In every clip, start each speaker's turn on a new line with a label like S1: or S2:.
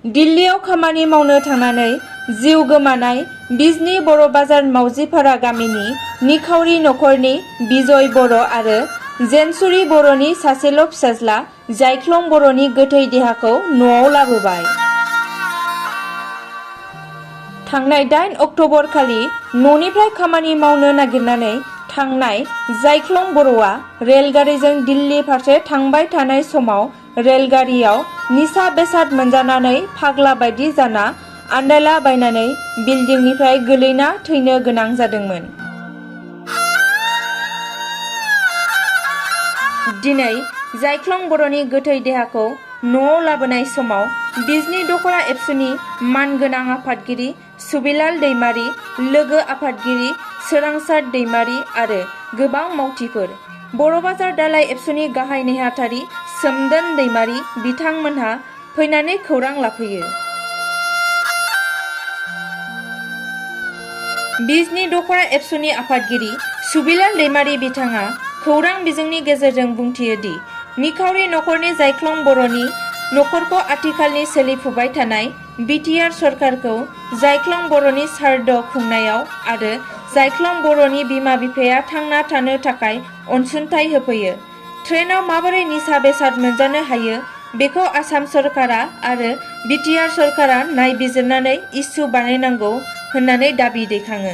S1: दिल्लीयाव खामानि मावनो थांनानै जिउ गोमानाय बिजनी बर' बाजार मावजिपारा गामिनि निखावरि नखरनि बिजय बर' आरो जेनसुरी बर'नि सासेल' फिसाज्ला जायख्लं बर'नि गोथै देहाखौ न'आव लाबोबाय। थांनाय 8 अक्ट'बर खालि न'निफ्राय खामानि मावनो नागिरनानै थांनाय जायख्लं बर'आ रेलगारिजों दिल्ली फारसे थांबाय थानाय समाव रेलगारियाव निसा बेसाद मोनजानानै फाग्ला बायदि जाना आन्दायला बायनानै बिल्डिंनिफ्राय गोलैना थैनो गोनां जादोंमोन। दिनै जायख्लं बर'नि गोथै देहाखौ न'आव लाबोनाय समाव बिजनी दख'रा एबसुनि मानगोनां आफादगिरि सुबिलाल दैमारी, लोगो आफादगिरि सोरांसार दैमारी आरो गोबां मावथिफोर, बर' बाजार दालाइ एबसुनि गाहाय नेहाथारि सोमदोन दैमारी बिथांमोनहा फैनानै खौरां लाफैयो। बिजनी दख'रा एबसुनि आफादगिरि सुबिलाल दैमारी बिथाङा खौरां बिजोंनि गेजेरजों बुंथियो दि निखावरि नखरनि जायख्लं बर'नि नखरखौ आथिखालनि सोलिफुबाय थानाय बिटिआर सरकारखौ जायख्लं बर'नि सारद खुंनायाव आरो जायख्लं बर'नि बिमा बिफाया थांना थानो थाखाय अनसुंथाइ होफैयो। ट्रेनाव माबोरै निसा बेसाद मोनजानो हायो बेखौ आसाम सरकारा आरो बिटिआर सरकारा नायबिजिरनानै इस्यु बानायनांगौ होननानै दाबि दैखाङो।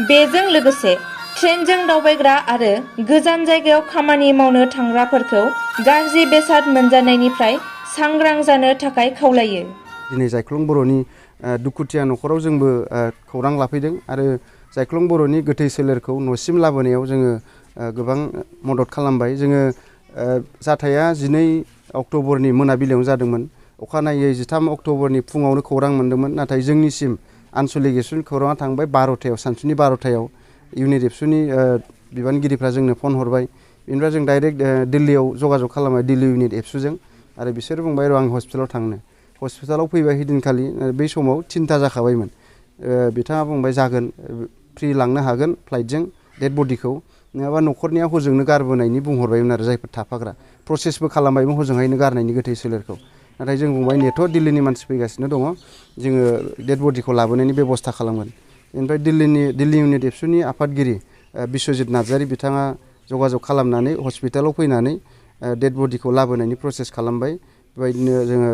S1: बेजों लोगोसे ट्रेनजों दावबायग्रा आरो गोजान जायगायाव खामानि मावनो थांग्राफोरखौ गाज्रि बेसाद मोनजानायनिफ्राय सांग्रां जानो थाखाय खावलायो।
S2: दिनै जायख्लं बर'नि दुखुथिया नखराव जोंबो खौरां लाफैदों आरो जायख्लं बर'नि गोथै सोलेरखौ न'सिम लाबोनायाव जोङो गोबां मदद खालामबाय। जोङो जाथाया 12 अक्ट'बरनि मोनाबिलियाव जादोंमोन। अखानायै 13 अक्ट'बरनि फुङावनो खौरां मोन्दोंमोन, नाथाय जोंनिसिम आन्सलिक एबसुनि खौराङा थांबाय 12टायाव, सानसुनि 12टायाव इउनिट एबसुनि बिबानगिरिफ्रा जोंनो फन हरबाय। बेनिफ्राय जों डाइरेक्ट दिल्लीयाव जगाजग खालामबाय दिल्ली इउनिट एबसुजों आरो बिसोर बुंबाय र' आं हस्पिटालाव थांनो। हस्पिटालाव फैबाय हैदिनखालि बै समाव 3टा जाखाबायमोन। बिथाङा बुंबाय जागोन, फ्रि लांनो हागोन फ्लाइटजों डेड बडिखौ, नङाबा न'खरनिया हजोंनो गारबोनायनि बुंहरबायमोन आरो जायफोर थाफाग्रा प्रसेसबो खालामबायमोन हजोंहायनो गारनायनि गोथै सोलेरखौ। नाथाय जों बुंबाय नेथ' दिल्लीनि मानसि फैगासिनो दङ, जोङो डेड बडिखौ लाबोनायनि बेबस्था खालामगोन। बेनिफ्राय दिल्ली इउनिट एबसुनि आफादगिरि बिश्वजित नार्जारी बिथाङा जगाजग खालामनानै हस्पिटालाव फैनानै डेड बडिखौ लाबोनायनि प्रसेस खालामबाय। बेबायदिनो जोङो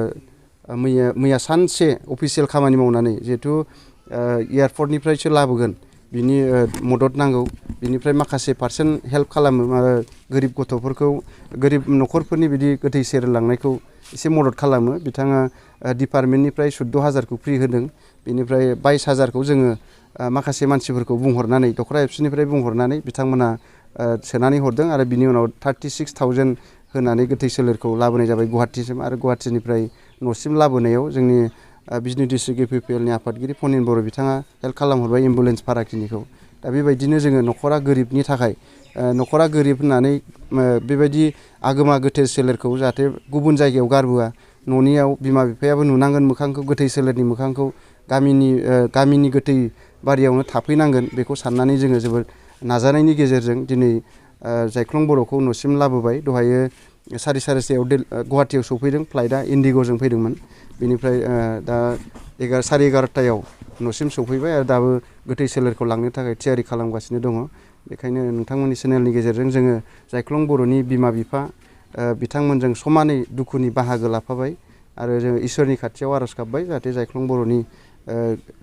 S2: मैया सानसे अफिसियेल खामानि मावनानै जिहेथु एयारपर्टनिफ्रायसो लाबोगोन, बिनि मदद नांगौ, बिनिफ्राय माखासे पार्सेन्ट हेल्प खालामो, गोरिब गथ'फोरखौ, गोरिब न'खरफोरनि बिदि गोथै सेरेल लांनायखौ एसे मदद खालामो। बिथाङा डिपार्टमेन्टनिफ्राय 14,000खौ फ्रि होदों। बेनिफ्राय 22,000खौ जोङो माखासे मानसिफोरखौ बुंहरनानै दख'रा एबसुनिफ्राय बुंहरनानै बिथांमोना सोनानै हरदों आरो बिनि उनाव 36,000 होनानै गोथै सोलेरखौ लाबोनाय जाबाय गुवाहाटिसिम। आरो गुवाहाटिनिफ्राय न'सिम लाबोनायाव जोंनि बिजनी डिस्ट्रिक्ट इउपिपिएलनि आफादगिरि फनिन बर' बिथाङा हेल्प खालामहरबाय एम्बुलेन्स भाराखिनिखौ। दा बेबायदिनो जोङो न'खरा गोरिबनि थाखाय, न'खरा गोरिब होननानै बेबायदि आगोमा गोथै सोलेरखौ जाहाथे गुबुन जायगायाव गारबोआ, न'नियाव बिमा बिफायाबो नुनांगोन मोखांखौ, गोथै सोलेरनि मोखांखौ, गामिनि गोथै बारियावनो थाफैनांगोन, बेखौ साननानै जोङो जोबोद नाजानायनि गेजेरजों दिनै जायख्लं बर'खौ न'सिम लाबोबाय। दहायो 11:30 गुवाहाटियाव सफैदों, फ्लाइटआ इन्डिग'जों फैदोंमोन। बेनिफ्राय दा 11:30 न'सिम सफैबाय आरो दाबो गोथै सोलेरखौ लांनो थाखाय थियारि खालामगासिनो दङ। बेखायनो नोंथांमोननि चेनेलनि गेजेरजों जोङो जायख्लं बर'नि बिमा बिफा बिथांमोनजों समानै दुखुनि बाहागो लाफाबाय आरो जोङो इसोरनि खाथियाव आर'ज गाबबाय जाहाथे जायख्लं बर'नि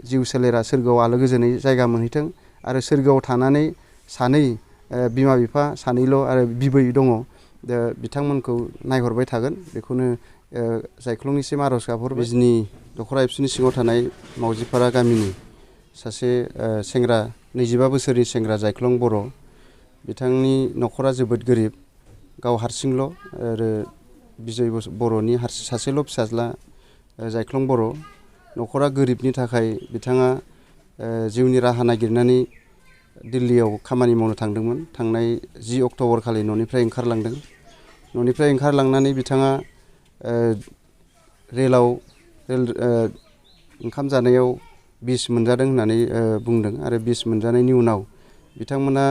S2: जिउ सोलेरा सोरगोआव आलो गोजोनै जायगा मोनहैथों आरो सोरगोआव थानानै सानै बिमा बिफा सानैल' आरो बिबै दङ, दा बिथांमोनखौ नायहरबाय थागोन, बेखौनो जायख्लंनिसिम आर'ज गाबहर। बिजनी दख'रा एबसुनि सिङाव थानाय मावजिपारा गामिनि सासे सेंग्रा, 25 बोसोरनि सेंग्रा जायख्लं बर', बिथांनि न'खरा जोबोद गोरिब, गाव हारसिंल' आरो बिजय बर'नि सासेल' फिसाज्ला जायख्लं बर'। न'खरा गोरिबनि थाखाय बिथाङा जिउनि राहा नागिरनानै दिल्लीयाव खामानि मावनो थांदोंमोन। थांनाय 10 अक्ट'बर खालि न'निफ्राय ओंखारलांदों। न'निफ्राय ओंखारलांनानै बिथाङा रेल ओंखाम जानायाव बिस मोनजादों होननानै बुंदों आरो बिस मोनजानायनि उनाव बिथांमोना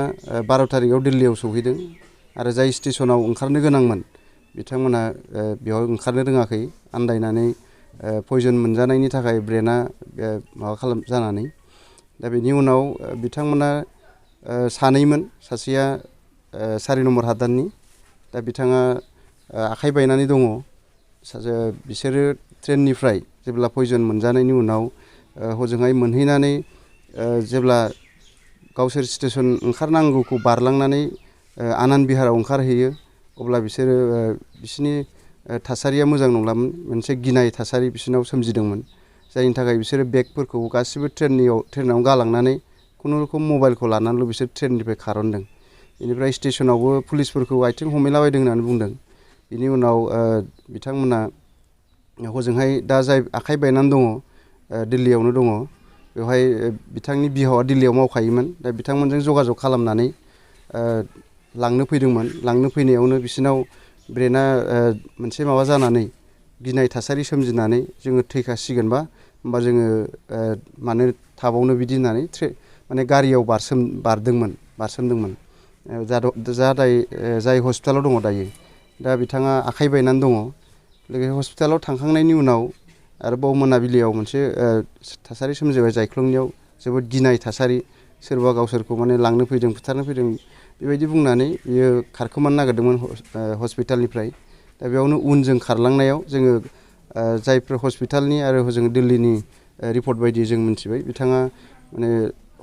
S2: 12 थारिखआव दिल्लीयाव सौहैदों आरो जाय स्टेसनाव ओंखारनो गोनांमोन बिथांमोना बेयाव ओंखारनो रोङाखै, आन्दायनानै पयजन मोनजानायनि थाखाय ब्रेना माबा जानानै दा बेनि उनाव बिथांमोना सानैमोन सासेया 4 नम्बर हादाननि दा बिथाङा आखाइ बायनानै दङ बिसोरो ट्रेननिफ्राय जेब्ला पयजन मोनजानायनि उनाव हजोंहाय मोनहैनानै जेब्ला गावसोर स्टेसन ओंखारनांगौखौ बारलांनानै आनन्द बिहाराव ओंखारहैयो अब्ला बिसोरो बिसिनि थासारिया मोजां नंलामोन मोनसे गिनाय थासारि बिसिनाव सोमजिदोंमोन जायनि थाखाय बिसोरो बेगफोरखौ गासिबो ट्रेनाव गालांनानै खुनुरुखुम मबाइलखौ लानानैल' बिसोर ट्रेननिफ्राय खारनदों बेनिफ्राय स्टेसनावबो पुलिसफोरखौ आथिं हमहैलाबायदों होननानै बुंदों बिनि उनाव बिथांमोना हजोंहाय दा जाय आखाइ बायनानै दङ दिल्लीयावनो दङ बेवहाय बिथांनि बिहावा दिल्लीयाव मावखायोमोन दा बिथांमोनजों जगाजग खालामनानै लांनो फैदोंमोन लांनो फैनायावनो बिसिनाव ब्रेना मोनसे माबा जानानै गिनाय थासारि सोमजिनानै जोङो थैखासिगोनबा होमबा जोङो मानो थाबावनो बिदि होननानै माने गारियाव बारसोमदोंमोन जाय हस्पिटालाव दङ दायो दा बिथाङा आखाइ बायनानै दङ लोगोसे हस्पिटालाव थांखांनायनि उनाव आरोबाव मोनाबिलियाव मोनसे थासारि सोमजिबाय जायख्लंनियाव जोबोद गिनाय थासारि सोरबा गावसोरखौ माने लांनो फैदों बुथारनो फैदों बेबायदि बुंनानै बियो खारखोमानो नागिरदोंमोन हस्पिटालनिफ्राय दा बेयावनो उनजों खारलांनायाव जोङो जायफोर हस्पिटालनि आरो हजों दिल्लीनि रिपर्ट बायदि जों मिथिबाय बिथाङा माने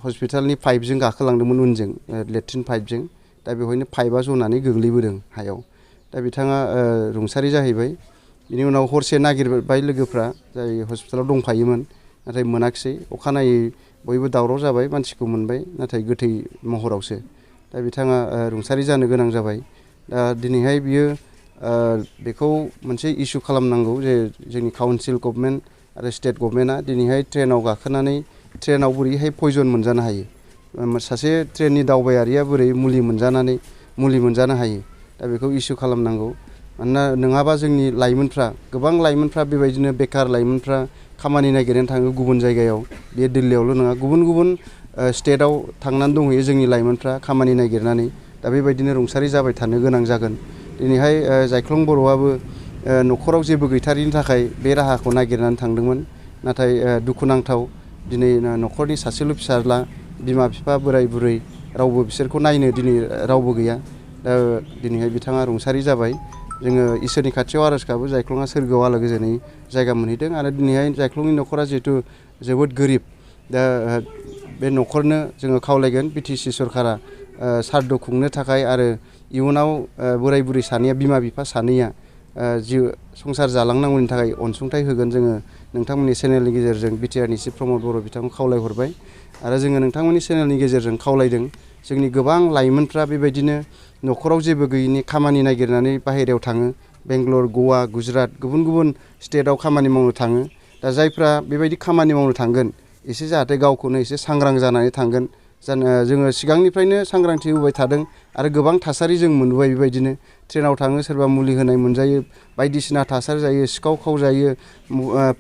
S2: हस्पिटालनि पाइपजों गाखोलांदोंमोन उनजों लेट्रिन पाइपजों दा बेवहायनो पाइपआ जनानै गोग्लैबोदों हायाव दा बिथाङा रुंसारि जाहैबाय बिनि उनाव हरसे नागिरबाय लोगोफ्रा जाय हस्पिटालाव दंफायोमोन नाथाय मोनाखिसै अखानायै बयबो दावराव जाबाय मानसिखौ मोनबाय नाथाय गोथै महरावसो दा बिथाङा रुंसारि जानो गोनां जाबाय दा दिनैहाय बियो बेखौ मोनसे इस्यु खालामनांगौ जे जोंनि काउन्सिल गभर्नमेन्ट आरो स्टेट गभर्नमेन्टआ दिनैहाय ट्रेनाव गाखोनानै ट्रेनाव बोरैहाय पयजन मोनजानो हायो सासे ट्रेननि दावबायारिया बोरै मुलि मोनजानो हायो दा बेखौ इस्यु खालामनांगौ मानोना नङाबा जोंनि लाइमोनफ्रा गोबां लाइमोनफ्रा बेबायदिनो बेखार लाइमोनफ्रा खामानि नागिरनानै थाङो गुबुन जायगायाव बे दिल्लीयावल' नङा गुबुन स्टेटआव थांनानै दंहैयो जोंनि लाइमोनफ्रा खामानि नागिरनानै दा बेबायदिनो रुंसारि जाबाय थानो गोनां जागोन दिनैहाय जायख्लं बर'आबो न'खराव जेबो गैथारिनि थाखाय बे राहाखौ नागिरनानै थांदोंमोन नाथाय दुखुनांथाव दिनै न'खरनि सासेल' फिसाज्ला बिमा बिफा बोराय बुरै रावबो बिसोरखौ नायनो दिनै रावबो गैया दा दिनैहाय बिथाङा रुंसारि जाबाय जोङो इसोरनि खाथियाव आर'ज गाबो जायख्लङा सोरगोआव आलो गोजोनै जायगा मोनहैदों आरो दिनैहाय जायख्लंनि न'खरा जिहेथु जोबोद गोरिब दा बे न'खरनो जोङो खावलायगोन बिटिसि सरकारा सारद' खुंनो थाखाय आरो इयुनाव बोराय बुरै सानैया बिमा बिफा सानैया जिउ संसार जालांनांगौनि थाखाय अनसुंथाइ होगोन जोङो नोंथांमोननि चेनेलनि गेजेरजों बिटिआरनि चिफ प्रमद बर' बिथांखौ खावलायहरबाय आरो जोङो नोंथांमोननि चेनेलनि गेजेरजों खावलायदों जोंनि गोबां लाइमोनफ्रा बेबायदिनो न'खराव जेबो गैयिनि खामानि नागिरनानै बाहेरायाव थाङो बेंगलर गवा गुजरात गुबुन स्टेटआव खामानि मावनो थाङो दा जायफ्रा बेबायदि खामानि मावनो थांगोन एसे जाहाथे गावखौनो एसे सांग्रां जानानै थांगोन जोङो सिगांनिफ्रायनो सांग्रांथि होबाय थादों आरो गोबां थासारि जों मोनबोबाय बेबायदिनो ट्रेनाव थाङो सोरबा मुलि होनाय मोनजायो बायदिसिना थासारि जायो सिखाव खाव जायो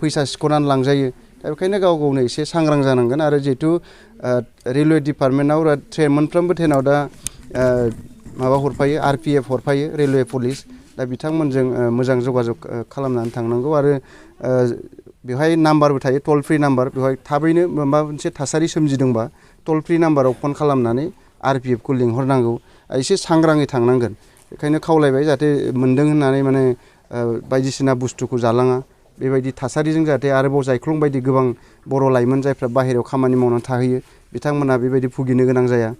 S2: फैसा सिख'नानै लांजायो दा बेखायनो गाव गावनो एसे सांग्रां जानांगोन आरो जिहेथु रेलवे डिपार्टमेन्टआव मोनफ्रोमबो ट्रेनाव दा माबा हरफायो RPF हरफायो रेलवे पुलिस दा बिथांमोनजों मोजां जगाजग खालामनानै थांनांगौ आरो बेवहाय नाम्बारबो थायो टल फ्रि नाम्बार बेवहाय थाबैनो माबा मोनसे थासारि सोमजिदोंबा टल फ्रि नाम्बाराव फन खालामनानै RPFखौ लिंहरनांगौ एसे सांग्राङै थांनांगोन बेखायनो खावलायबाय जाहाथे मोन्दों होननानै माने बायदिसिना बुस्थुखौ जालाङा बेबायदि थासारिजों जाहाथे आरोबाव जायख्लं बायदि गोबां बर' लाइमोन जायफ्रा बाहेरायाव खामानि मावनानै थाहैयो बिथांमोना बेबायदि भुगिनो गोनां जाया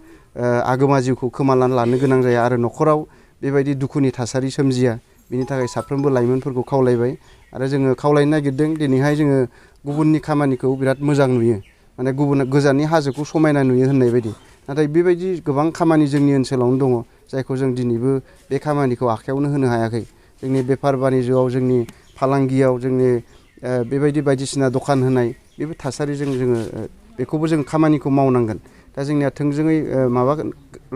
S2: आगोमा जिउखौ खोमानानै लानो गोनां जाया आरो न'खराव बेबायदि दुखुनि थासारि सोमजिया बिनि थाखाय साफ्रोमबो लाइमोनफोरखौ खावलायबाय आरो जोङो खावलायनो नागिरदों दिनैहाय जोङो गुबुननि खामानिखौ बिराद मोजां नुयो माने गोजाननि हाजोखौ समायना नुयो होननाय बायदि नाथाय बेबायदि गोबां खामानि जोंनि ओनसोलावनो दङ जायखौ जों दिनैबो बे खामानिखौ आखायावनो होनो हायाखै जोंनि बेफार बानिज्यआव जोंनि फालांगियाव जोंनि बेबायदि बायदिसिना दखान होनाय बेबो थासारिजों जोङो बेखौबो जों खामानिखौ मावनांगोन दा जोंनिया थोंजोङै माबा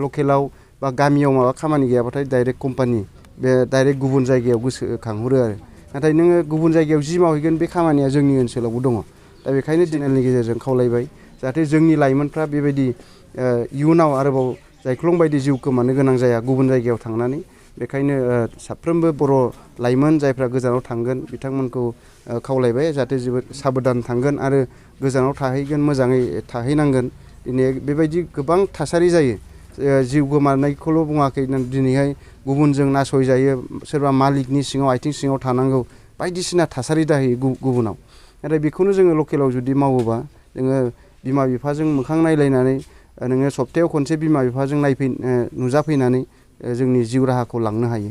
S2: लकेलाव बा गामियाव माबा खामानि गैयाबाथाय डाइरेक्ट कम्पानि बे डाइरेक्ट गुबुन जायगायाव गोसोखांहरो आरो नाथाय नोङो गुबुन जायगायाव जि मावहैगोन बे खामानिया जोंनि ओनसोलावबो दङ दा बेखायनो चेनेलनि गेजेरजों खावलायबाय जाहाथे जोंनि लाइमोनफ्रा बेबायदि इयुनाव आरोबाव जायख्लं बायदि जिउ खोमानो गोनां जाया गुबुन जायगायाव थांनानै बेखायनो साफ्रोमबो बर' लाइमोन जायफ्रा गोजानाव थांगोन बिथांमोनखौ खावलायबाय जाहाथे जोबोद साबधान थांगोन आरो गोजानाव थाहैगोन मोजाङै थाहैनांगोन। दिनै बेबायदि गोबां थासारि जायो। जिउ गोमानायखौल' बुङाखै दिनैहाय गुबुनजों नासयजायो, सोरबा मालिकनि सिङाव आथिं सिङाव थानांगौ, बायदिसिना थासारि जाहैयो गुबुनाव। नाथाय बेखौनो जोङो लकेलाव जुदि मावोबा जोङो बिमा बिफाजों मोखां नायलायनानै नोङो सप्तायाव खनसे बिमा बिफाजों नुजाफैनानै जोंनि जिउ राहाखौ लांनो हायो।